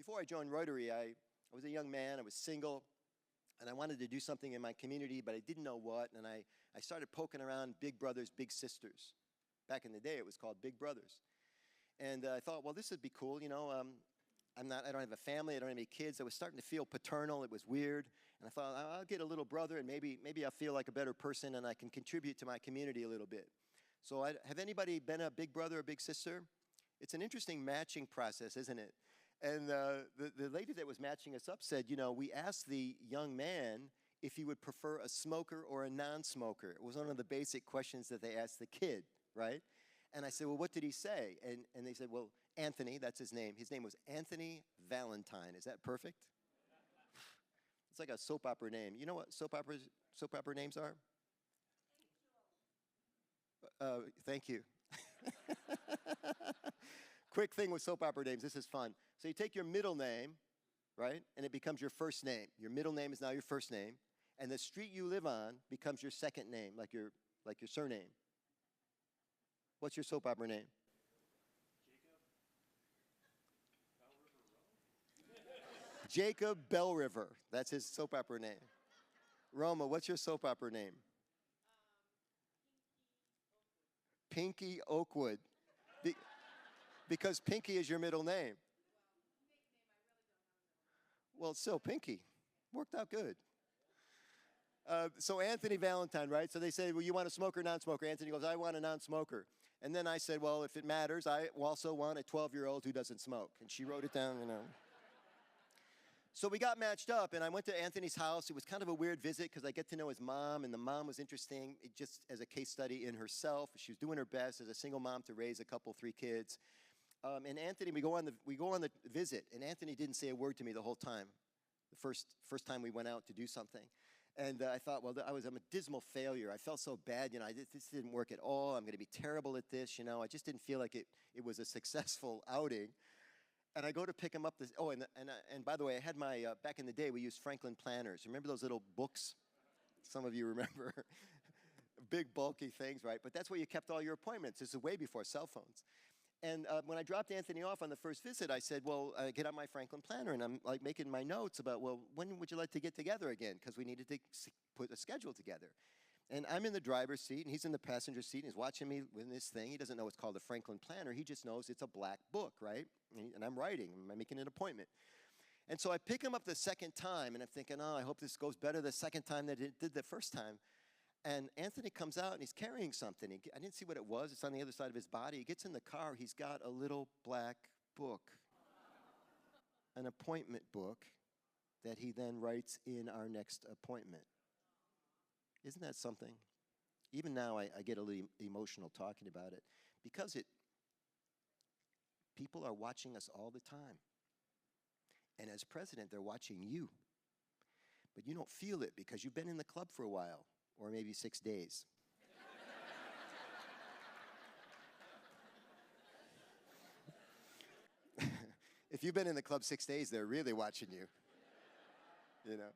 before I joined Rotary, I was a young man, I was single, and I wanted to do something in my community, but I didn't know what, and I started poking around Big Brothers, Big Sisters. Back in the day, it was called Big Brothers. And I thought, well, this would be cool, you know. I don't have a family, I don't have any kids. I was starting to feel paternal, it was weird. And I thought, I'll get a little brother, and maybe I'll feel like a better person, and I can contribute to my community a little bit. So have anybody been a big brother or big sister? It's an interesting matching process, isn't it? And the lady that was matching us up said, you know, we asked the young man if he would prefer a smoker or a non-smoker. It was one of the basic questions that they asked the kid, right? And I said, well, what did he say? And they said, well, Anthony, that's his name. His name was Anthony Valentine. Is that perfect? It's like a soap opera name. You know what soap opera names are? Thank you. Quick thing with soap opera names, this is fun. So you take your middle name, right, and it becomes your first name. Your middle name is now your first name, and the street you live on becomes your second name, like your surname. What's your soap opera name? Jacob Bell River. That's his soap opera name. Roma, what's your soap opera name? Pinky Oakwood. Because Pinky is your middle name. Well, it's still Pinky. Worked out good. So Anthony Valentine, right? So they say, well, you want a smoker or non-smoker? Anthony goes, I want a non-smoker. And then I said, well, if it matters, I also want a 12-year-old who doesn't smoke. And she wrote it down, you know. So we got matched up, and I went to Anthony's house. It was kind of a weird visit because I get to know his mom, and the mom was interesting just as a case study in herself. She was doing her best as a single mom to raise a couple, 3 kids. And Anthony, we go on the visit, and Anthony didn't say a word to me the whole time, the first time we went out to do something. And I thought, well, I'm a dismal failure. I felt so bad, you know, this didn't work at all. I'm going to be terrible at this, you know. I just didn't feel like it was a successful outing. And I go to pick him up. And by the way, I had my, back in the day, we used Franklin planners. Remember those little books? Some of you remember. Big, bulky things, right? But that's where you kept all your appointments. This is way before cell phones. And when I dropped Anthony off on the first visit, I said, well, get out my Franklin planner. And I'm like making my notes about, well, when would you like to get together again? Because we needed to put a schedule together. And I'm in the driver's seat, and he's in the passenger seat, and he's watching me with this thing. He doesn't know it's called a Franklin planner. He just knows it's a black book, right? And I'm writing. I'm making an appointment. And so I pick him up the second time, and I'm thinking, oh, I hope this goes better the second time than it did the first time. And Anthony comes out, and he's carrying something. I didn't see what it was. It's on the other side of his body. He gets in the car. He's got a little black book, an appointment book that he then writes in our next appointment. Isn't that something? Even now, I get a little emotional talking about it because people are watching us all the time. And as president, they're watching you. But you don't feel it because you've been in the club for a while, or maybe 6 days. If you've been in the club 6 days, they're really watching you, you know.